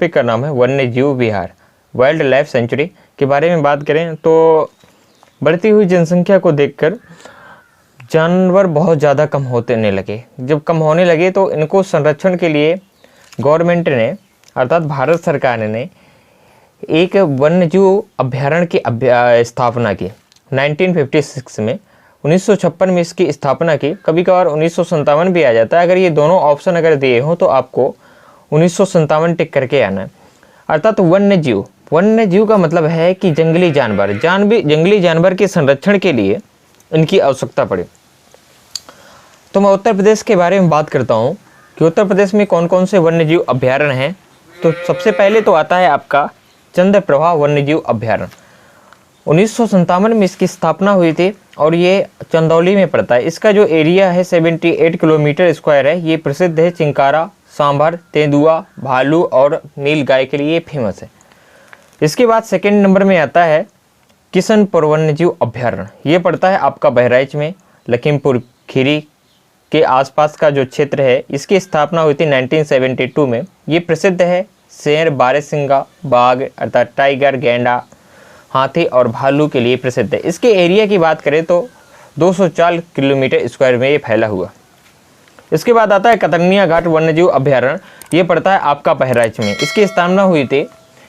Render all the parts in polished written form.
Topic का नाम है वन्य जीव विहार, वाइल्ड लाइफ सेंचुरी के बारे में बात करें तो बढ़ती हुई जनसंख्या को देखकर जानवर बहुत ज़्यादा कम होने लगे। जब कम होने लगे तो इनको संरक्षण के लिए गवर्नमेंट ने अर्थात भारत सरकार ने एक वन्यजीव अभ्यारण्य की स्थापना की 1956 में। 1956 में इसकी स्थापना की। कभी कभार 1957 भी आ जाता है। अगर ये दोनों ऑप्शन अगर दिए हों तो आपको 1957 टिक करके आना है। अर्थात वन्यजीव का मतलब है कि जंगली जानवर के संरक्षण के लिए इनकी आवश्यकता पड़े। तो मैं उत्तर प्रदेश के बारे में बात करता हूँ कि उत्तर प्रदेश में कौन कौन से वन्यजीव अभ्यारण्य हैं। तो सबसे पहले तो आता है आपका चंद्रप्रभा वन्यजीव अभ्यारण्य। 1957 में इसकी स्थापना हुई थी और ये चंदौली में पड़ता है। इसका जो एरिया है 78 किलोमीटर स्क्वायर है। ये प्रसिद्ध है चिंकारा, सांभर, तेंदुआ, भालू और नीलगाय के लिए फेमस है। इसके बाद सेकंड नंबर में आता है किशनपुर वन्यजीव अभ्यारण्य। ये पड़ता है आपका बहराइच में, लखीमपुर खीरी के आसपास का जो क्षेत्र है। इसकी स्थापना हुई थी 1972 में। ये प्रसिद्ध है शेर, बारहसिंगा, बाघ अर्थात टाइगर, गैंडा, हाथी और भालू के लिए प्रसिद्ध है। इसके एरिया की बात करें तो 204 किलोमीटर स्क्वायर में ये फैला हुआ। इसके बाद आता है कतरनिया घाट वन्यजीव अभ्यारण्य। ये पड़ता है आपका बहराइच में। इसकी स्थापना हुई थी।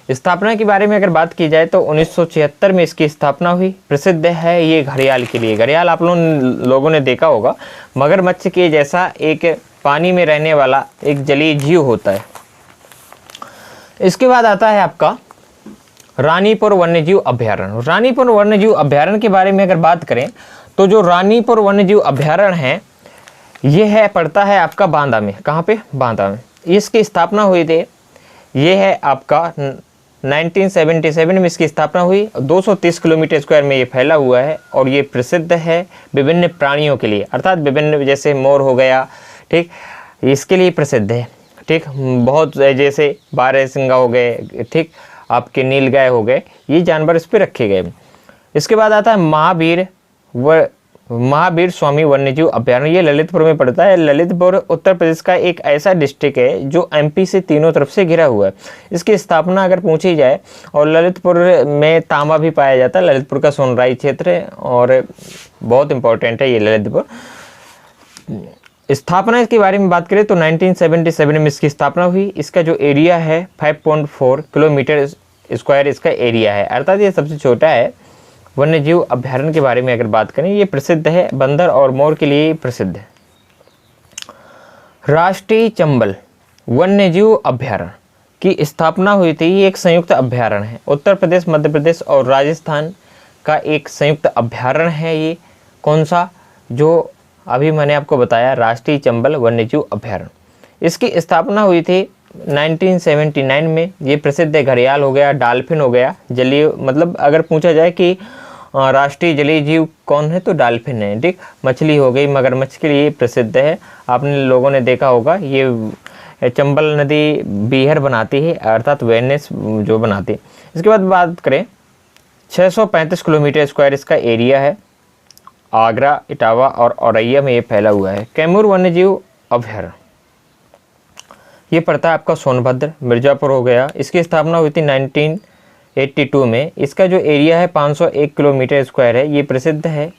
स्थापना के बारे में अगर बात की जाए तो 1976 में इसकी स्थापना हुई। प्रसिद्ध है ये घड़ियाल के लिए। घड़ियाल आप लोगों ने देखा होगा, मगरमच्छ के जैसा एक पानी में रहने वाला एक जलीय जीव होता है। इसके बाद आता है आपका रानीपुर वन्यजीव अभ्यारण्य। रानीपुर वन्यजीव अभ्यारण्य के बारे में अगर बात करें तो जो रानीपुर वन्यजीव अभ्यारण्य है ये है पड़ता है आपका बांदा में। कहाँ पे? बांदा में। इसकी स्थापना हुई थी। ये है आपका 1977 में इसकी स्थापना हुई। 230 किलोमीटर स्क्वायर में ये फैला हुआ है और ये प्रसिद्ध है विभिन्न प्राणियों के लिए, अर्थात विभिन्न जैसे मोर हो गया, ठीक, इसके लिए प्रसिद्ध है। ठीक, बहुत जैसे बारहसिंगा हो गए, ठीक, आपके नीलगाय हो गए, ये जानवर इस पर रखे गए। इसके बाद आता है महावीर स्वामी वन्यजीव अभ्यारण्य। ये ललितपुर में पड़ता है। ललितपुर उत्तर प्रदेश का एक ऐसा डिस्ट्रिक्ट है जो एमपी से तीनों तरफ से घिरा हुआ है। इसकी स्थापना अगर पूछी जाए, और ललितपुर में तांबा भी पाया जाता है। ललितपुर का सोनराई क्षेत्र है और बहुत इंपॉर्टेंट है ये ललितपुर। स्थापना के बारे में बात करें तो 1977 में इसकी स्थापना हुई। इसका जो एरिया है 5.4 किलोमीटर स्क्वायर इसका एरिया है, अर्थात ये सबसे छोटा है। वन्यजीव अभ्यारण्य के बारे में अगर बात करें, ये प्रसिद्ध है बंदर और मोर के लिए प्रसिद्ध है। राष्ट्रीय चंबल वन्यजीव अभ्यारण्य की स्थापना हुई थी। ये एक संयुक्त अभ्यारण्य है। उत्तर प्रदेश, मध्य प्रदेश और राजस्थान का एक संयुक्त अभ्यारण्य है। ये कौन सा? जो अभी मैंने आपको बताया, राष्ट्रीय चंबल वन्यजीव अभ्यारण्य। इसकी स्थापना हुई थी 1979 में। ये प्रसिद्ध है घड़ियाल हो गया, डॉल्फिन हो गया, जलीय, मतलब अगर पूछा जाए कि राष्ट्रीय जलीय जीव कौन है तो डॉल्फिन है। ठीक, मछली हो गई, मगरमच्छ के लिए प्रसिद्ध है। आपने लोगों ने देखा होगा ये चंबल नदी बीहर बनाती है, अर्थात वेनिस जो बनाती है। इसके बाद बात करें 635 किलोमीटर स्क्वायर इसका एरिया है। आगरा, इटावा और औरैया में ये फैला हुआ है। कैमूर वन्यजीव अभ्यारण्य ये पड़ता है आपका सोनभद्र, मिर्ज़ापुर हो गया। इसकी स्थापना हुई थी 1982 में। इसका जो एरिया है 501 किलोमीटर स्क्वायर है। ये प्रसिद्ध है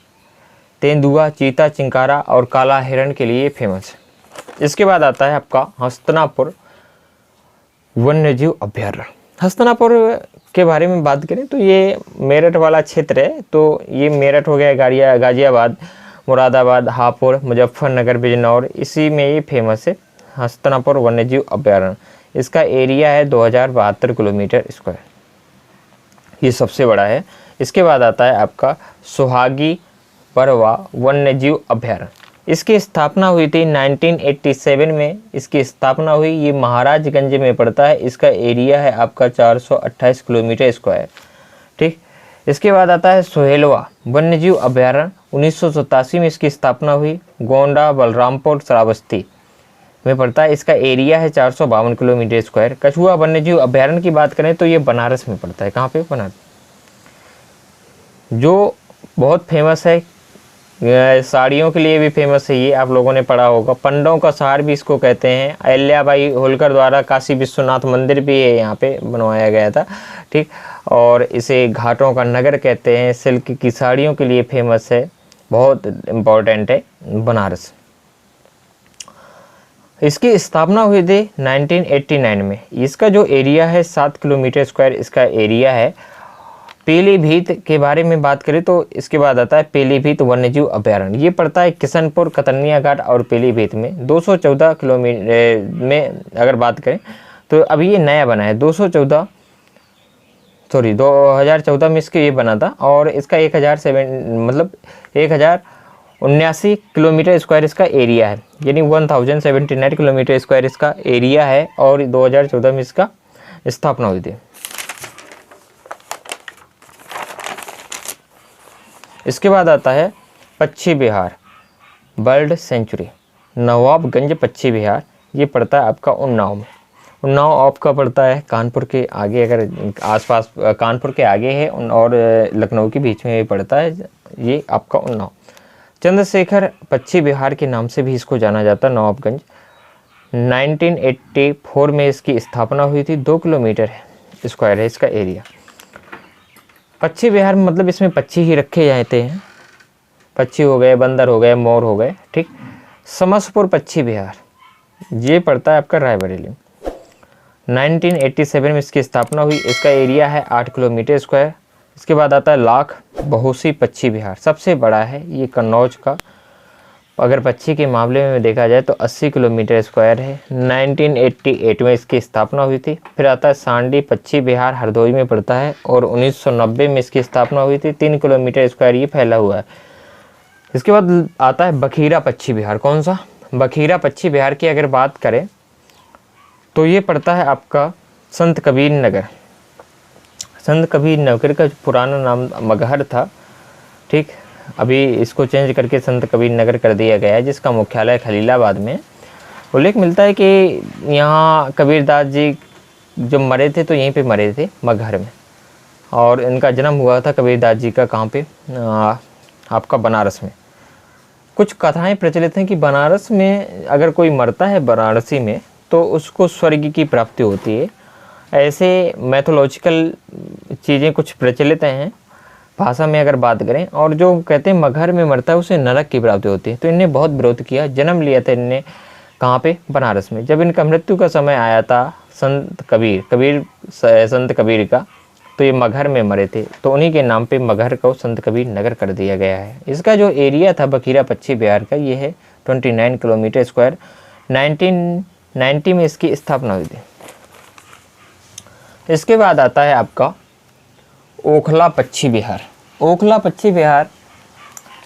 तेंदुआ, चीता, चिंकारा और काला हिरण के लिए फेमस है। इसके बाद आता है आपका हस्तिनापुर वन्यजीव अभ्यारण्य। हस्तिनापुर के बारे में बात करें तो ये मेरठ वाला क्षेत्र है। तो ये मेरठ हो गया, गाजियाबाद, मुरादाबाद, हापुड़, मुजफ्फरनगर, बिजनौर, इसी में ये फेमस है हस्तिनापुर वन्यजीव अभ्यारण्य। इसका एरिया है 2072 किलोमीटर स्क्वायर, ये सबसे बड़ा है। इसके बाद आता है आपका सुहागी परवा वन्यजीव अभ्यारण्य। इसकी स्थापना हुई थी 1987 में। इसकी स्थापना हुई, ये महाराजगंज में पड़ता है। इसका एरिया है आपका 428 किलोमीटर स्क्वायर। ठीक, इसके बाद आता है सोहेलवा वन्यजीव अभ्यारण्य। 1987 में इसकी स्थापना हुई। गोंडा, बलरामपुर, श्रावस्ती में पड़ता है। इसका एरिया है 452 किलोमीटर स्क्वायर। कछुआ वन्यजीव अभ्यारण्य की बात करें तो ये बनारस में पड़ता है। कहाँ पे? बनारस। जो बहुत फेमस है साड़ियों के लिए भी फेमस है, ये आप लोगों ने पढ़ा होगा। पंडों का शहर भी इसको कहते हैं। अहिल्याबाई होलकर द्वारा काशी विश्वनाथ मंदिर भी है यहाँ पे बनवाया गया था, ठीक। और इसे घाटों का नगर कहते हैं। सिल्क की साड़ियों के लिए फेमस है, बहुत इम्पोर्टेंट है बनारस। इसकी स्थापना हुई थी 1989 में। इसका जो एरिया है 7 किलोमीटर स्क्वायर इसका एरिया है। पीलीभीत के बारे में बात करें तो इसके बाद आता है पीलीभीत वन्यजीव अभयारण्य। ये पड़ता है किशनपुर, कतर्निया घाट और पीलीभीत में। 214 किलोमीटर में अगर बात करें तो अभी ये नया बना है। 2014 में इसके ये बना था और इसका 1079 किलोमीटर स्क्वायर इसका एरिया है, यानी 1079 किलोमीटर स्क्वायर इसका एरिया है। और 2014 में इसका स्थापना हुई थी। इसके बाद आता है पक्षी विहार बर्ड सेंचुरी, नवाबगंज पक्षी विहार। ये पड़ता है आपका उन्नाव में। उन्नाव आपका पड़ता है कानपुर के आगे, अगर आसपास कानपुर के आगे है और लखनऊ के बीच में ये पड़ता है, ये आपका उन्नाव। चंद्रशेखर पक्षी विहार के नाम से भी इसको जाना जाता है, नवाबगंज। 1984 में इसकी स्थापना हुई थी। 2 किलोमीटर स्क्वायर है इसका एरिया। पक्षी विहार मतलब इसमें पक्षी ही रखे जाते हैं। पक्षी हो गए, बंदर हो गए, मोर हो गए, ठीक। समसपुर पक्षी विहार ये पड़ता है आपका रायबरेली। 1987 में इसकी स्थापना हुई। इसका एरिया है 8 किलोमीटर स्क्वायर। इसके बाद आता है लाख बहोसी पक्षी विहार, सबसे बड़ा है ये कन्नौज का। अगर पक्षी के मामले में देखा जाए तो 80 किलोमीटर स्क्वायर है। 1988 में इसकी स्थापना हुई थी। फिर आता है सांडी पक्षी विहार, हरदोई में पड़ता है और 1990 में इसकी स्थापना हुई थी। 3 किलोमीटर स्क्वायर ये फैला हुआ है। इसके बाद आता है बखीरा पक्षी विहार। कौन सा? बखीरा पक्षी विहार की अगर बात करें तो ये पड़ता है आपका संत कबीर नगर। संत कबीर नगर का पुराना नाम मगहर था, ठीक। अभी इसको चेंज करके संत कबीर नगर कर दिया गया है, जिसका मुख्यालय खलीलाबाद में। उल्लेख मिलता है कि यहाँ कबीरदास जी जब मरे थे तो यहीं पे मरे थे, मगहर में। और इनका जन्म हुआ था कबीरदास जी का कहाँ पे? आपका बनारस में। कुछ कथाएं प्रचलित हैं कि बनारस में अगर कोई मरता है बनारसी में तो उसको स्वर्ग की प्राप्ति होती है। ऐसे मैथोलॉजिकल चीज़ें कुछ प्रचलित हैं भाषा में अगर बात करें। और जो कहते हैं मगहर में मरता है उसे नरक की प्राप्ति होती है। तो इनने बहुत विरोध किया। जन्म लिया था इनने कहाँ पे? बनारस में। जब इनका मृत्यु का समय आया था संत कबीर का, तो ये मगहर में मरे थे, तो उन्हीं के नाम पे मगहर को संत कबीर नगर कर दिया गया है। इसका जो एरिया था बखीरा पक्षी विहार का, ये है 29 किलोमीटर स्क्वायर। 1990 में इसकी स्थापना हुई थी। इसके बाद आता है आपका ओखला पक्षी विहार। ओखला पक्षी विहार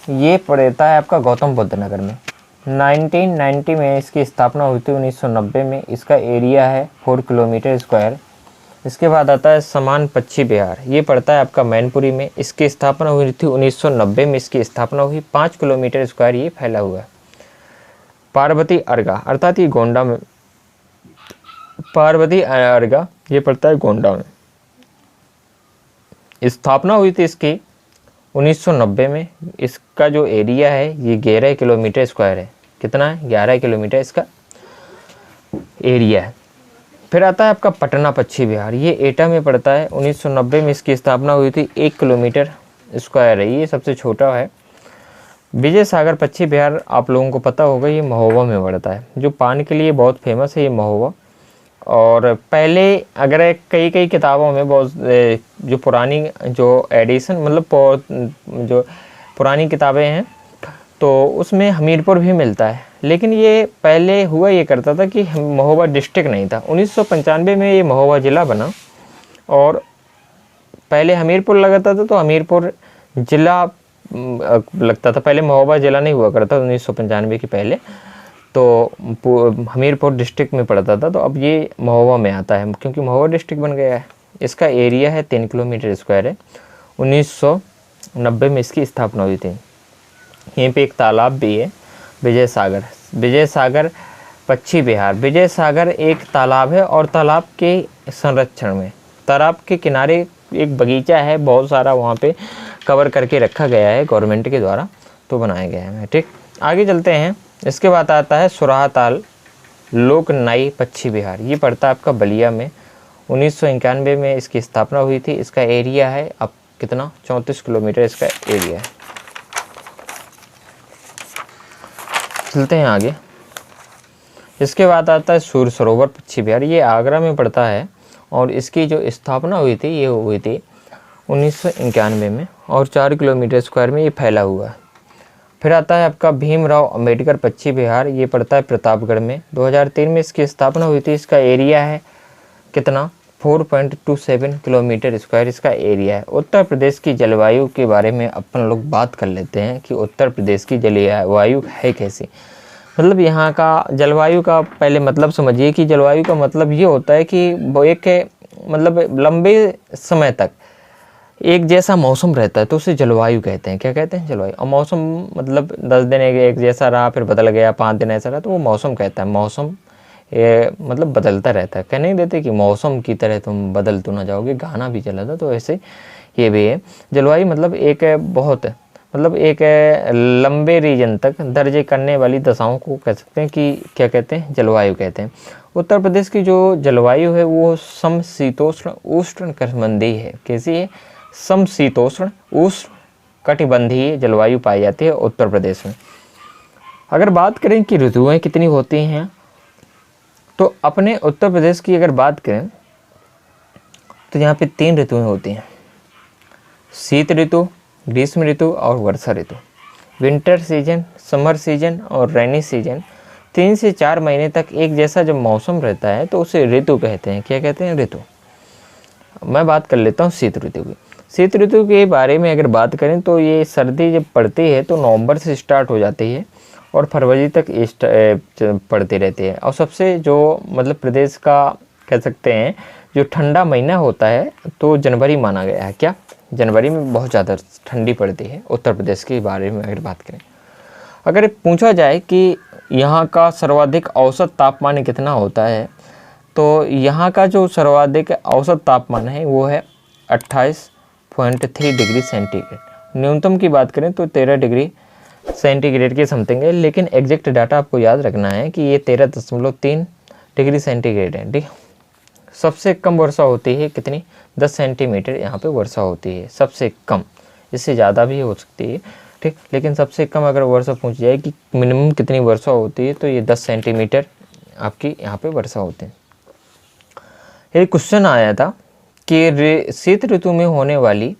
ये पड़ता है आपका गौतम बुद्ध नगर में। 1990 में इसकी स्थापना हुई थी। 1990 में इसका एरिया है 4 किलोमीटर स्क्वायर। इसके बाद आता है समान पक्षी विहार। ये पड़ता है आपका मैनपुरी में। इसकी स्थापना हुई थी 1990 में इसकी स्थापना हुई। 5 किलोमीटर स्क्वायर ये फैला हुआ है। पार्वती अर्गा अर्थात ये गोंडा में, पार्वती अर्गा ये पड़ता है गोंडा में। स्थापना हुई थी इसकी 1990 में। इसका जो एरिया है ये 11 किलोमीटर स्क्वायर है। कितना है? 11 किलोमीटर इसका एरिया है। फिर आता है आपका पटना पक्षी विहार। ये एटा में पड़ता है। 1990 में इसकी स्थापना हुई थी। 1 किलोमीटर स्क्वायर है, ये सबसे छोटा है। विजय सागर पक्षी विहार आप लोगों को पता होगा, ये महोबा में पड़ता है। जो पान के लिए बहुत फेमस है ये महोबा। और पहले अगर कई किताबों में बहुत जो पुरानी जो एडिशन मतलब जो पुरानी किताबें हैं तो उसमें हमीरपुर भी मिलता है। लेकिन ये पहले हुआ ये करता था कि महोबा डिस्ट्रिक्ट नहीं था। 1995 में ये महोबा ज़िला बना और पहले हमीरपुर लगता था, तो हमीरपुर ज़िला लगता था। पहले महोबा ज़िला नहीं हुआ करता 1995 के पहले, तो हमीरपुर डिस्ट्रिक्ट में पड़ता था। तो अब ये महोबा में आता है क्योंकि महोबा डिस्ट्रिक्ट बन गया है। इसका एरिया है 3 किलोमीटर स्क्वायर है। 1990 में इसकी स्थापना हुई थी। यहीं पे एक तालाब भी है, विजय सागर पक्षी विहार। विजय सागर एक तालाब है और तालाब के संरक्षण में, तालाब के किनारे एक बगीचा है बहुत सारा, वहाँ पे कवर करके रखा गया है गवर्नमेंट के द्वारा। तो बनाया गया है। ठीक, आगे चलते हैं। इसके बाद आता है सुराहताल लोक नाई पक्षी विहार। ये पड़ता है आपका बलिया में। 1991 में इसकी स्थापना हुई थी। इसका एरिया है अब कितना, 34 किलोमीटर इसका एरिया है। चलते हैं आगे। इसके बाद आता है सूर्य सरोवर पक्षी विहार। ये आगरा में पड़ता है और इसकी जो स्थापना हुई थी ये हुई थी 1991 में और 4 किलोमीटर स्क्वायर में ये फैला हुआ है। फिर आता है आपका भीमराव अंबेडकर पक्षी विहार। ये पड़ता है प्रतापगढ़ में। 2003 में इसकी स्थापना हुई थी। इसका एरिया है कितना, 4.27 किलोमीटर स्क्वायर इसका एरिया है। उत्तर प्रदेश की जलवायु के बारे में अपन लोग बात कर लेते हैं कि उत्तर प्रदेश की जलवायु है कैसी। मतलब यहाँ का जलवायु का पहले मतलब समझिए कि जलवायु का मतलब ये होता है कि वो एक मतलब लंबे समय तक एक जैसा मौसम रहता है तो उसे जलवायु कहते हैं। क्या कहते हैं, जलवायु। और मौसम मतलब 10 दिन एक जैसा रहा, फिर बदल गया, 5 दिन ऐसा रहा, तो वो मौसम कहता है। मौसम मतलब बदलता रहता है। कह नहीं देते कि मौसम की तरह तुम बदल तो ना जाओगे, गाना भी चला था, तो ऐसे ये भी है। जलवायु मतलब एक बहुत मतलब एक लंबे रीजन तक दर्ज करने वाली दशाओं को कह सकते हैं कि क्या कहते हैं, जलवायु कहते हैं। उत्तर प्रदेश की जो जलवायु है वो समशीतोष्ण उष्णकटिबंधीय है। कैसी है, समशीतोष्ण उष्ण कटिबंधीय जलवायु पाई जाती है उत्तर प्रदेश में। अगर बात करें कि ऋतुएं कितनी होती हैं, तो अपने उत्तर प्रदेश की अगर बात करें तो यहाँ पे 3 ऋतुएं होती हैं, शीत ऋतु, ग्रीष्म ऋतु और वर्षा ऋतु। विंटर सीजन, समर सीजन और रेनी सीजन 3 से 4 महीने तक एक जैसा जब मौसम रहता है तो उसे ऋतु कहते हैं। क्या कहते हैं, ऋतु। मैं बात कर लेता हूँ शीत ऋतु की। शीत ऋतु के बारे में अगर बात करें तो ये सर्दी जब पड़ती है तो नवंबर से स्टार्ट हो जाती है और फरवरी तक पड़ती रहती है। और सबसे जो मतलब प्रदेश का कह सकते हैं जो ठंडा महीना होता है तो जनवरी माना गया है। क्या, जनवरी में बहुत ज़्यादा ठंडी पड़ती है उत्तर प्रदेश के बारे में अगर बात करें। अगर पूछा जाए कि यहाँ का सर्वाधिक औसत तापमान कितना होता है, तो यहाँ का जो सर्वाधिक औसत तापमान है वो है 28.3 डिग्री सेंटीग्रेड। न्यूनतम की बात करें तो 13 डिग्री सेंटीग्रेड के समथिंग है, लेकिन एग्जैक्ट डाटा आपको याद रखना है कि ये 13.3 डिग्री सेंटीग्रेड है। ठीक, सबसे कम वर्षा होती है कितनी, 10 सेंटीमीटर यहाँ पे वर्षा होती है, सबसे कम। इससे ज़्यादा भी हो सकती है, ठीक, लेकिन सबसे कम अगर वर्षा पूछ जाए कि मिनिमम कितनी वर्षा होती है तो ये 10 सेंटीमीटर आपकी यहाँ पे वर्षा होती है। एक क्वेश्चन आया था कि शीत ऋतु में होने वाली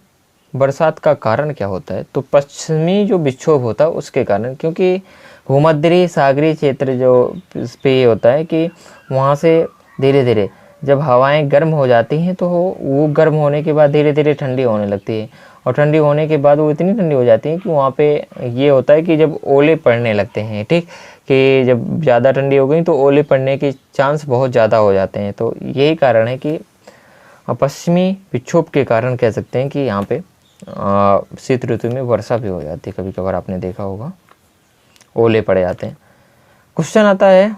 बरसात का कारण क्या होता है, तो पश्चिमी जो विक्षोभ होता है उसके कारण, क्योंकि भूमध्य सागरीय क्षेत्र जो इस पे होता है कि वहाँ से धीरे धीरे जब हवाएं गर्म हो जाती हैं तो वो गर्म होने के बाद धीरे धीरे ठंडी होने लगती है और ठंडी होने के बाद वो इतनी ठंडी हो जाती है कि वहाँ पे ये होता है कि जब ओले पड़ने लगते हैं, ठीक, कि जब ज़्यादा ठंडी हो गई तो ओले पड़ने के चांस बहुत ज़्यादा हो जाते हैं। तो यही कारण है कि पश्चिमी विक्षोभ के कारण कह सकते हैं कि यहाँ पे शीत ऋतु में वर्षा भी हो जाती है। कभी कभार आपने देखा होगा ओले पड़ जाते हैं। क्वेश्चन आता है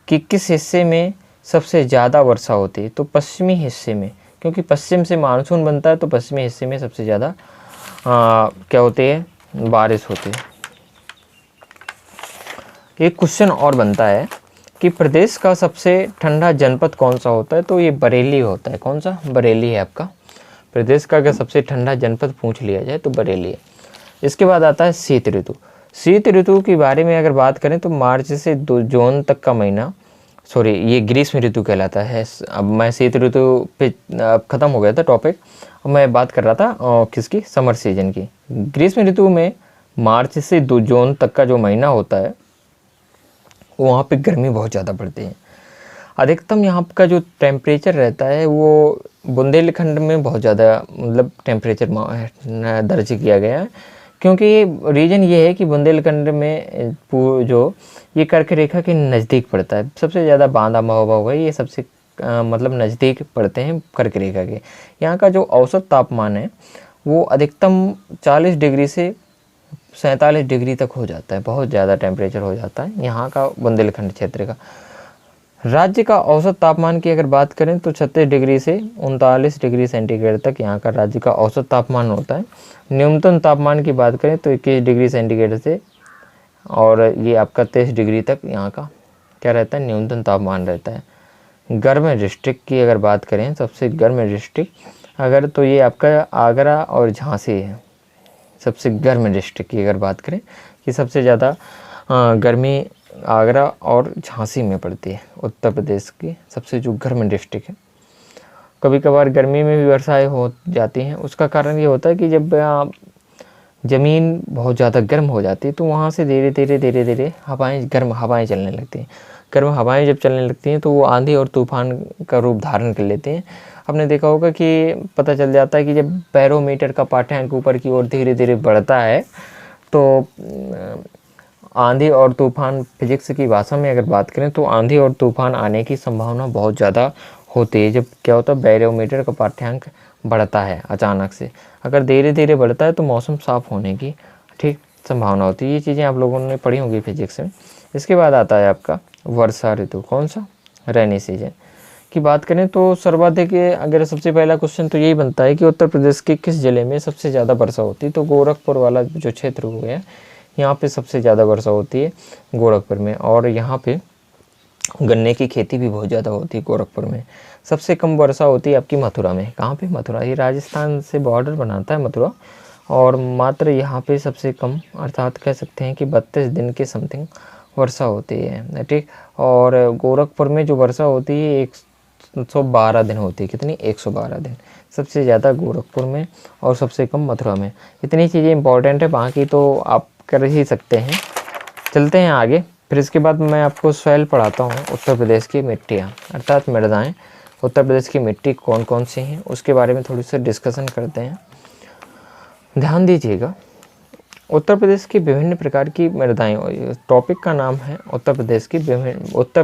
कि किस हिस्से में सबसे ज़्यादा वर्षा होती है, तो पश्चिमी हिस्से में, क्योंकि पश्चिम से मानसून बनता है तो पश्चिमी हिस्से में सबसे ज़्यादा क्या होती है, बारिश होती है। एक क्वेश्चन और बनता है कि प्रदेश का सबसे ठंडा जनपद कौन सा होता है, तो ये बरेली होता है। कौन सा, बरेली है आपका प्रदेश का अगर सबसे ठंडा जनपद पूछ लिया जाए तो बरेली है। इसके बाद आता है शीत ऋतु। शीत ऋतु के बारे में अगर बात करें तो मार्च से जून तक का महीना, सॉरी ये ग्रीष्म ऋतु कहलाता है। अब मैं शीत ऋतु पे ख़त्म हो गया था टॉपिक, अब मैं बात कर रहा था किसकी, समर सीजन की। ग्रीष्म ऋतु में मार्च से जून तक का जो महीना होता है वहाँ पे गर्मी बहुत ज़्यादा पड़ती है। अधिकतम यहाँ का जो टेम्परेचर रहता है वो बुंदेलखंड में बहुत ज़्यादा मतलब टेम्परेचर दर्ज किया गया है, क्योंकि रीज़न ये है कि बुंदेलखंड में जो ये कर्क रेखा के नज़दीक पड़ता है। सबसे ज़्यादा बांदा महोबा होगा ये सबसे मतलब नज़दीक पड़ते हैं कर्क रेखा के। यहाँ का जो औसत तापमान है वो अधिकतम 40 डिग्री से 47 डिग्री तक हो जाता है। बहुत ज़्यादा टेम्परेचर हो जाता है यहाँ का बुंदेलखंड क्षेत्र का। राज्य का औसत तापमान की अगर बात करें तो 36 डिग्री से 39 डिग्री सेंटीग्रेड तक यहाँ का राज्य का औसत तापमान होता है। न्यूनतम तापमान की बात करें तो 21 डिग्री सेंटीग्रेड से और ये आपका 23 डिग्री तक यहाँ का क्या रहता है, न्यूनतम तापमान रहता है। गर्म डिस्ट्रिक्ट की अगर बात करें, सबसे गर्म डिस्ट्रिक्ट अगर तो ये आपका आगरा और झांसी है। सबसे गर्म डिस्ट्रिक्ट की अगर बात करें कि सबसे ज़्यादा गर्मी आगरा और झांसी में पड़ती है, उत्तर प्रदेश की सबसे जो गर्म डिस्ट्रिक्ट है। कभी कभार गर्मी में भी वर्षाएं हो जाती हैं। उसका कारण ये होता है कि जब ज़मीन बहुत ज़्यादा गर्म हो जाती है तो वहाँ से धीरे धीरे हवाएं, गर्म हवाएं चलने लगती हैं। गर्म हवाएं जब चलने लगती हैं तो वो आंधी और तूफान का रूप धारण कर लेते हैं। आपने देखा होगा कि पता चल जाता है कि जब बैरोमीटर का पाठ्यांक ऊपर की ओर धीरे धीरे बढ़ता है तो आंधी और तूफान, फिजिक्स की भाषा में अगर बात करें तो आंधी और तूफान आने की संभावना बहुत ज़्यादा होती है। जब क्या होता है, बैरोमीटर का पाठ्यांक बढ़ता है अचानक से। अगर धीरे धीरे बढ़ता है तो मौसम साफ़ होने की ठीक संभावना होती है। ये चीज़ें आप लोगों ने पढ़ी होंगी फिजिक्स में। इसके बाद आता है आपका वर्षा ऋतु, कौन सा, रेनी सीजन की बात करें तो सर्वाधिक, अगर सबसे पहला क्वेश्चन तो यही बनता है कि उत्तर प्रदेश के किस ज़िले में सबसे ज़्यादा वर्षा होती है। तो गोरखपुर वाला जो क्षेत्र हो गया, यहाँ पे सबसे ज़्यादा वर्षा होती है गोरखपुर में। और यहाँ पे गन्ने की खेती भी बहुत ज़्यादा होती है गोरखपुर में। सबसे कम वर्षा होती है आपकी मथुरा में। कहाँ पे, मथुरा, ये राजस्थान से बॉर्डर बनाता है मथुरा। और मात्र यहाँ पे सबसे कम, अर्थात कह सकते हैं कि 32 दिन के समथिंग वर्षा होती है, ठीक। और गोरखपुर में जो वर्षा होती है 112 दिन होती है। कितनी, 112 दिन। सबसे ज़्यादा गोरखपुर में और सबसे कम मथुरा में। इतनी चीज़ें इंपॉर्टेंट है, बाकी तो आप कर ही सकते हैं। चलते हैं आगे। फिर इसके बाद मैं आपको सॉइल पढ़ाता हूँ, उत्तर प्रदेश की मिट्टियाँ अर्थात मृदाएँ। उत्तर प्रदेश की मिट्टी कौन कौन सी हैं उसके बारे में थोड़ी सी डिस्कशन करते हैं। ध्यान दीजिएगा, उत्तर प्रदेश की विभिन्न प्रकार की मृदाएँ, टॉपिक का नाम है उत्तर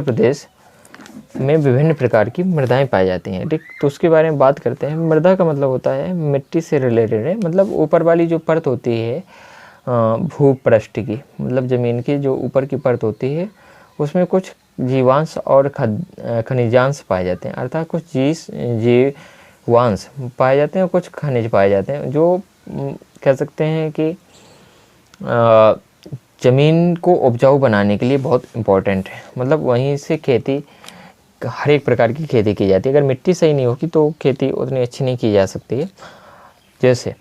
प्रदेश में विभिन्न प्रकार की मृदाएँ पाई जाती हैं, ठीक। तो उसके बारे में बात करते हैं। मृदा का मतलब होता है मिट्टी से रिलेटेड है, मतलब ऊपर वाली जो परत होती है भूपृष्ठ की, मतलब ज़मीन की जो ऊपर की परत होती है उसमें कुछ जीवांश और खनिजांश पाए जाते हैं। अर्थात कुछ जीवांश पाए जाते हैं और कुछ खनिज पाए जाते हैं, जो कह सकते हैं कि ज़मीन को उपजाऊ बनाने के लिए बहुत इम्पोर्टेंट है। मतलब वहीं से खेती, हर एक प्रकार की खेती की जाती है। अगर मिट्टी सही नहीं होगी तो खेती उतनी अच्छी नहीं की जा सकती है। जैसे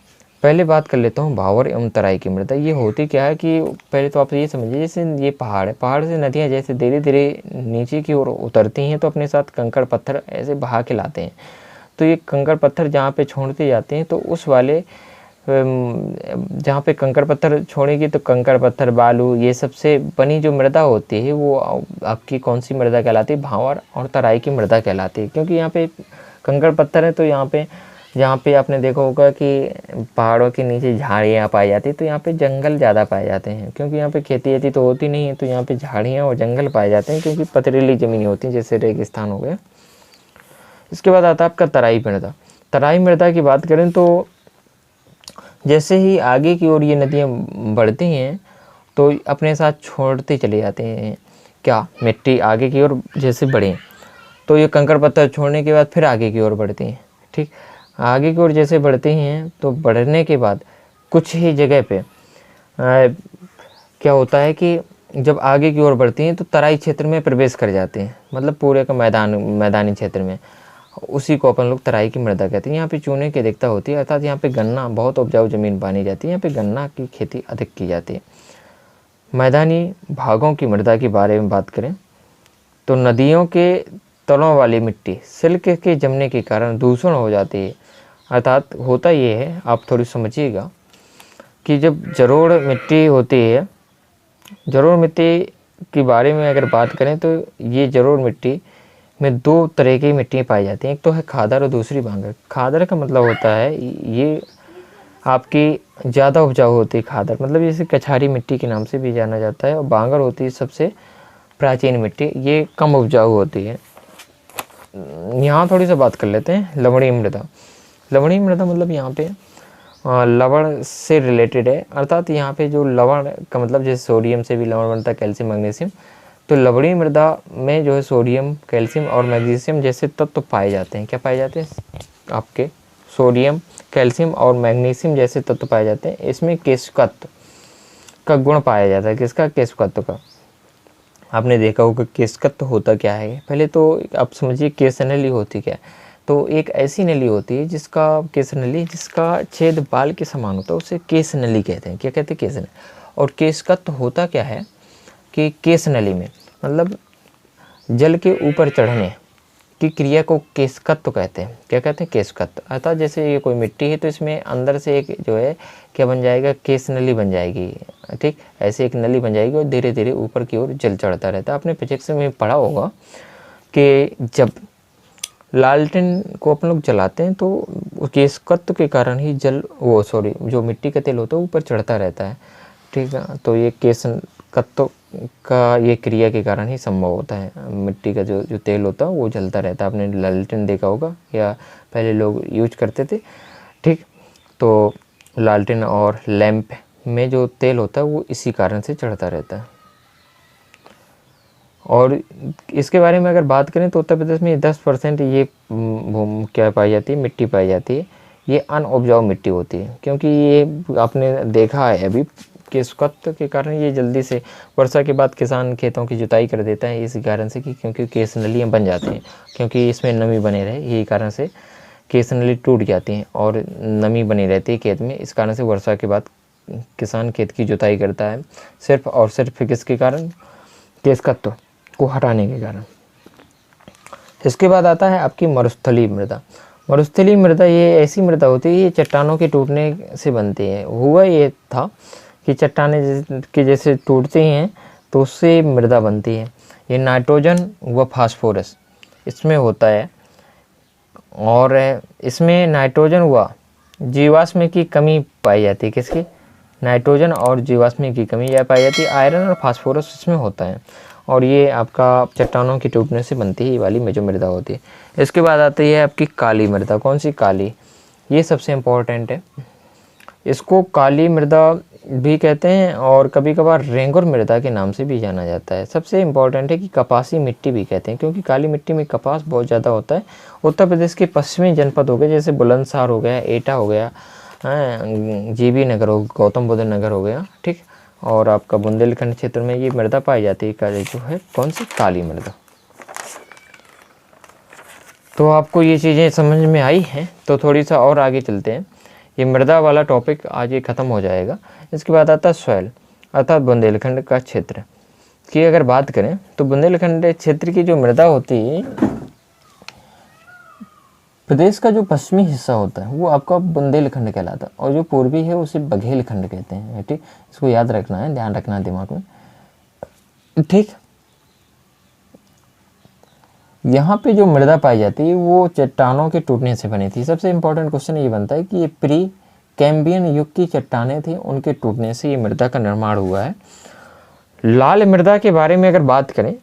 पहले बात कर लेता हूँ भावर एवं तराई की मृदा। ये होती क्या है कि पहले तो आप ये समझिए, जैसे ये पहाड़ है, पहाड़ से नदियाँ जैसे धीरे धीरे नीचे की ओर उतरती हैं तो अपने साथ कंकड़ पत्थर ऐसे बहा के लाते हैं। तो ये कंकड़ पत्थर जहाँ पे छोड़ते जाते हैं तो उस वाले जहाँ पे कंकड़ पत्थर छोड़ेगी तो कंकड़ पत्थर, बालू, ये सबसे बनी जो मृदा होती है वो आपकी कौन सी मृदा कहलाती है, भावर और तराई की मृदा कहलाती है। क्योंकि यहाँ पे कंकड़ पत्थर है तो यहाँ पे, जहाँ पे आपने देखा होगा कि पहाड़ों के नीचे झाड़ियाँ पाई जाती है तो यहाँ पे जंगल ज़्यादा पाए जाते हैं। क्योंकि यहाँ पे खेती वेती तो होती नहीं है तो यहाँ पे झाड़ियाँ और जंगल पाए जाते हैं, क्योंकि पथरीली ज़मीन होती है, जैसे रेगिस्तान हो गया। इसके बाद आता है आपका तराई मृदा। तराई मृदा की बात करें तो जैसे ही आगे की ओर ये नदियाँ बढ़ती हैं तो अपने साथ छोड़ते चले जाते हैं क्या, मिट्टी आगे की ओर जैसे बढ़े तो ये कंकड़ पत्थर छोड़ने के बाद फिर आगे की ओर बढ़ती हैं, ठीक। आगे की ओर जैसे बढ़ती हैं तो बढ़ने के बाद कुछ ही जगह पे क्या होता है कि जब आगे की ओर बढ़ती हैं तो तराई क्षेत्र में प्रवेश कर जाते हैं, मतलब पूरे का मैदानी क्षेत्र में। उसी को अपन लोग तराई की मृदा कहते हैं। यहाँ पे चूने की अधिकता होती है, अर्थात यहाँ पे गन्ना, बहुत उपजाऊ ज़मीन पानी जाती है, यहाँ पे गन्ना की खेती अधिक की जाती है। मैदानी भागों की मृदा के बारे में बात करें तो नदियों के तलों वाली मिट्टी सिल्क के जमने के कारण दूषण हो जाती है। अर्थात होता ये है, आप थोड़ी समझिएगा, कि जब जलोढ़ मिट्टी होती है, जलोढ़ मिट्टी के बारे में अगर बात करें तो ये जलोढ़ मिट्टी में दो तरह की मिट्टियाँ पाई जाती हैं, एक तो है खादर और दूसरी बांगर। खादर का मतलब होता है ये आपकी ज़्यादा उपजाऊ होती है, खादर मतलब जैसे कछारी मिट्टी के नाम से भी जाना जाता है। और बांगर होती है सबसे प्राचीन मिट्टी, ये कम उपजाऊ होती है। यहाँ थोड़ी सा बात कर लेते हैं लवणीय मृदा। लवणीय मृदा मतलब यहाँ पे लवण से रिलेटेड है, अर्थात यहाँ पे जो लवण का मतलब जैसे सोडियम से भी लवण बनता है, कैल्शियम, मैग्नीशियम, तो लवणीय मृदा में जो है सोडियम, कैल्शियम और मैग्नीशियम जैसे तत्व पाए जाते हैं। क्या पाए जाते हैं? आपके सोडियम, कैल्शियम और मैग्नीशियम जैसे तत्व पाए जाते हैं। इसमें केशकत्व का गुण पाया जाता है। किसका? केशकत्व का। आपने देखा होगा केशकत्व होता क्या है। पहले तो आप समझिए केश नली होती क्या है। तो एक ऐसी नली होती है जिसका केश नली जिसका छेद बाल के समान होता है, उसे केश नली कहते हैं। क्या कहते हैं? केश नली। और केशकत्व होता क्या है कि केश नली में मतलब जल के ऊपर चढ़ने की क्रिया को केशकत्व कहते हैं। क्या कहते हैं? केशकत्व। अर्थात जैसे ये कोई मिट्टी है तो इसमें अंदर से एक जो है क्या बन जाएगा? केश नली बन जाएगी। ठीक, ऐसे एक नली बन जाएगी और धीरे धीरे ऊपर की ओर जल चढ़ता रहता है। आपने फिजिक्स में पढ़ा होगा कि जब लालटेन को अपन लोग जलाते हैं तो केशकत्व के कारण ही जो मिट्टी का तेल होता है ऊपर चढ़ता रहता है। ठीक है, तो ये केशकत्व का ये क्रिया के कारण ही संभव होता है। मिट्टी का जो तेल होता है वो जलता रहता है। आपने लालटेन देखा होगा या पहले लोग यूज करते थे। ठीक, तो लालटेन और लैंप में जो तेल होता है वो इसी कारण से चढ़ता रहता है। और इसके बारे में अगर बात करें तो उत्तर प्रदेश में 10% ये क्या पाई जाती है? मिट्टी पाई जाती है। ये अनउपजाऊ मिट्टी होती है, क्योंकि ये आपने देखा है अभी केशकत्व के कारण ये जल्दी से वर्षा के बाद किसान खेतों की जुताई कर देता है इसी कारण से कि क्योंकि केश नलियाँ बन जाती हैं, क्योंकि इसमें नमी बने रहे, यही कारण से केश नली टूट जाती हैं और नमी बनी रहती है खेत में। इस कारण से वर्षा के बाद किसान खेत की जुताई करता है, सिर्फ और सिर्फ किसके कारण? केशकत्व को हटाने के कारण। इसके बाद आता है आपकी मरुस्थलीय मृदा। मरुस्थलीय मृदा ये ऐसी मृदा होती है, ये चट्टानों के टूटने से बनती है। हुआ ये था कि चट्टानें के जैसे टूटती हैं तो उससे मृदा बनती है। ये नाइट्रोजन व फास्फोरस इसमें होता है और इसमें नाइट्रोजन व जीवाश्म की कमी पाई जाती है। किसकी? नाइट्रोजन और जीवाश्म की कमी यह पाई जाती है। आयरन और फास्फोरस इसमें होता है और ये आपका चट्टानों की टूटने से बनती है, ये वाली में जो मृदा होती है। इसके बाद आती है आपकी काली मृदा। कौन सी? काली। ये सबसे इम्पोर्टेंट है। इसको काली मृदा भी कहते हैं और कभी कभार रेंगुर मृदा के नाम से भी जाना जाता है। सबसे इम्पोर्टेंट है कि कपासी मिट्टी भी कहते हैं, क्योंकि काली मिट्टी में कपास बहुत ज़्यादा होता है। उत्तर प्रदेश के पश्चिमी जनपद हो गए जैसे बुलंदशहर हो गया, एटा हो गया, जीबी नगर हो, गौतम बुद्ध नगर हो गया। ठीक, और आपका बुंदेलखंड क्षेत्र में ये मृदा पाई जाती है। काली जो है कौन सी? काली मृदा। तो आपको ये चीज़ें समझ में आई हैं तो थोड़ी सा और आगे चलते हैं। ये मृदा वाला टॉपिक आज ये ख़त्म हो जाएगा। इसके बाद आता है सॉइल, अर्थात बुंदेलखंड का क्षेत्र की अगर बात करें तो बुंदेलखंड क्षेत्र की जो मृदा होती है, प्रदेश का जो पश्चिमी हिस्सा होता है वो आपका बुंदेलखंड कहलाता है और जो पूर्वी है उसे बघेलखंड कहते हैं। ठीक, इसको याद रखना है, ध्यान रखना है दिमाग में। ठीक, यहाँ पे जो मृदा पाई जाती है वो चट्टानों के टूटने से बनी थी। सबसे इम्पोर्टेंट क्वेश्चन ये बनता है कि ये प्री कैम्बियन युग की चट्टानें थी, उनके टूटने से ये मृदा का निर्माण हुआ है। लाल मृदा के बारे में अगर बात करें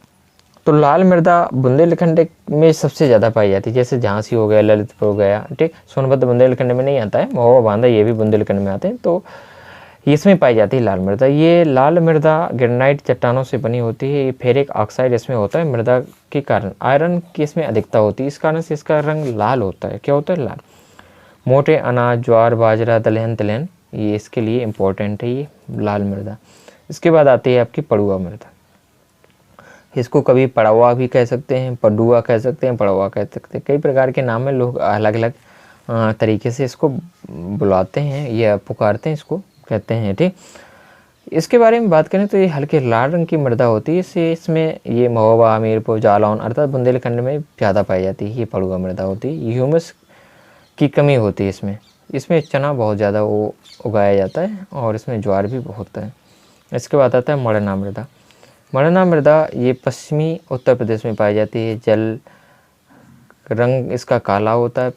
तो लाल मृदा बुंदेलखंड में सबसे ज़्यादा पाई जाती है। जैसे झांसी हो गया, ललितपुर हो गया। ठीक, सोनभद्र बुंदेलखंड में नहीं आता है, महोबा बांदा ये भी बुंदेलखंड में आते हैं, तो इसमें पाई जाती है लाल मृदा। ये लाल मृदा ग्रेनाइट चट्टानों से बनी होती है। ये फेरिक ऑक्साइड इसमें होता है। मृदा के कारण आयरन की इसमें अधिकता होती है, इस कारण से इसका रंग लाल होता है। क्या होता है? लाल। मोटे अनाज, ज्वार, बाजरा, दलहन तिलहन ये इसके लिए इम्पोर्टेंट है, ये लाल मृदा। इसके बाद आती है आपकी पड़ुआ मृदा। इसको कभी पड़वा भी कह सकते हैं, पडुआ कह सकते हैं, पड़वा कह सकते हैं, कई प्रकार के नाम है। लोग अलग अलग तरीके से इसको बुलाते हैं या पुकारते हैं, इसको कहते हैं। ठीक, इसके बारे में बात करें तो ये हल्के लाल रंग की मृदा होती है। इसमें ये महोबा, हमीरपुर, जालौन अर्थात बुंदेलखंड में ज़्यादा पाई जाती है। ये पड़ुआ मृदा होती है। ह्यूमस की कमी होती है इसमें चना बहुत ज़्यादा वो उगाया जाता है और इसमें ज्वार भी बहुत है। इसके बाद आता है मड़ना मृदा। मड़ना मृदा ये पश्चिमी उत्तर प्रदेश में पाई जाती है। जल रंग इसका काला होता है,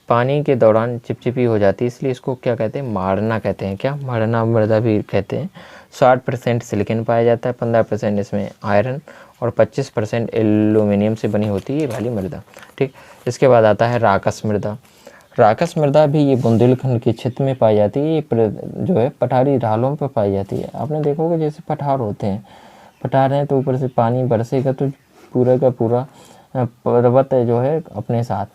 पानी के दौरान चिपचिपी हो जाती है, इसलिए इसको क्या कहते हैं? माड़ना कहते हैं। क्या? माड़ना मृदा भी कहते हैं। 60% सिलिकॉन पाया जाता है, 15% इसमें आयरन और 25% एल्यूमिनियम से बनी होती है ये वाली मृदा। ठीक, इसके बाद आता है राकस मृदा। राकस मृदा भी ये बुंदेलखंड के क्षेत्र में पाई जाती है। ये जो है पठारी ढालों पर पाई जाती है। आपने देखा होगा जैसे पठार होते हैं, पठार है तो ऊपर से पानी बरसेगा तो पूरा का पूरा पर्वत जो है अपने साथ,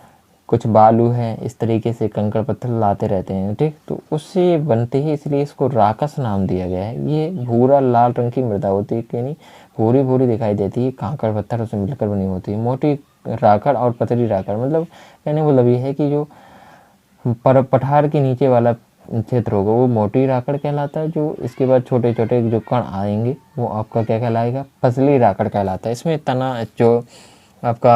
कुछ बालू है, इस तरीके से कंकड़ पत्थर लाते रहते हैं, ठीक। तो उससे बनते ही इसलिए इसको राकस नाम दिया गया है। ये भूरा लाल रंग की मृदा होती है, कि नहीं भूरी भूरी दिखाई देती है, कांकड़ पत्थर उसमें मिलकर बनी होती है। मोटी राकड़ और पतली राकड़, मतलब कहने मतलब ये है कि जो पठार के नीचे वाला क्षेत्र होगा वो मोटी राकड़ कहलाता है। जो इसके बाद छोटे छोटे जो कण आएंगे वो आपका क्या कहलाएगा, पतली राकड़ कहलाता है। इसमें तना जो आपका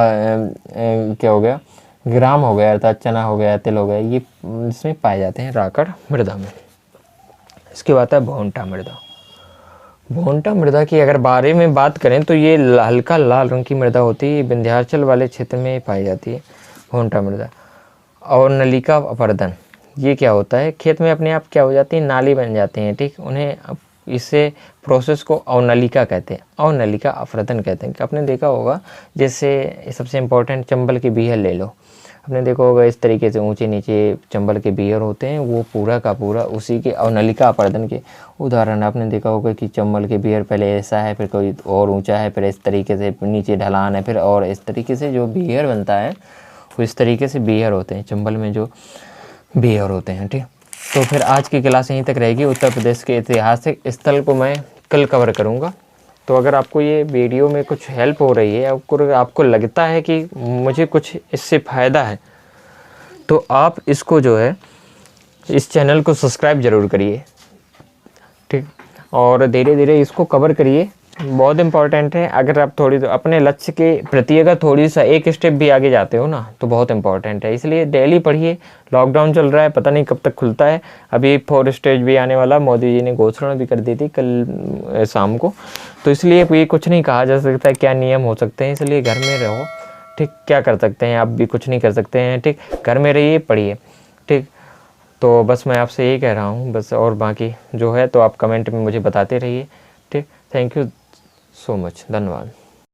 क्या हो गया, ग्राम हो गया अर्थात चना हो गया, तिल हो गया, ये इसमें पाए जाते हैं राकड़ मृदा में। इसके बाद है भोंटा मृदा। भोंटा मृदा की अगर बारे में बात करें तो ये हल्का लाल रंग की मृदा होती है, विंध्याचल वाले क्षेत्र में पाई जाती है भोंटा मृदा। और नलिका अपर्दन, ये क्या होता है, खेत में अपने आप क्या हो जाती है, नाली बन जाती हैं, ठीक। उन्हें इसे प्रोसेस को अवनलिका कहते हैं, अवनलिका अपर्दन कहते हैं। आपने देखा होगा जैसे सबसे इम्पोर्टेंट चंबल के बीहर ले लो, आपने देखा होगा इस तरीके से ऊंचे नीचे चंबल के बीहर होते हैं, वो पूरा का पूरा उसी के अवनलिका अपर्दन के उदाहरण। आपने देखा होगा कि चंबल के बीहर पहले ऐसा है, फिर कोई और ऊंचा है, फिर इस तरीके से नीचे ढलान है, फिर और इस तरीके से जो बीहर बनता है वो इस तरीके से बीहर होते हैं, चंबल में जो बीहर होते हैं, ठीक। तो फिर आज की क्लास यहीं तक रहेगी। उत्तर प्रदेश के ऐतिहासिक स्थल को मैं कल कवर करूँगा। तो अगर आपको ये वीडियो में कुछ हेल्प हो रही है, आपको लगता है कि मुझे कुछ इससे फ़ायदा है, तो आप इसको जो है इस चैनल को सब्सक्राइब ज़रूर करिए, ठीक। और धीरे धीरे इसको कवर करिए, बहुत इम्पॉर्टेंट है। अगर आप थोड़ी तो अपने लक्ष्य के प्रति अगर थोड़ी सा एक स्टेप भी आगे जाते हो ना तो बहुत इम्पॉर्टेंट है। इसलिए डेली पढ़िए। लॉकडाउन चल रहा है, पता नहीं कब तक खुलता है। अभी 4 स्टेज भी आने वाला, मोदी जी ने घोषणा भी कर दी थी कल शाम को। तो इसलिए ये कुछ नहीं कहा जा सकता है क्या नियम हो सकते हैं, इसलिए घर में रहो, ठीक। क्या कर सकते हैं, आप भी कुछ नहीं कर सकते हैं, ठीक। घर में रहिए, पढ़िए, ठीक। तो बस मैं आपसे यही कह रहा हूँ बस, और बाकी जो है तो आप कमेंट में मुझे बताते रहिए, ठीक। थैंक यू सो मच, धन्यवाद।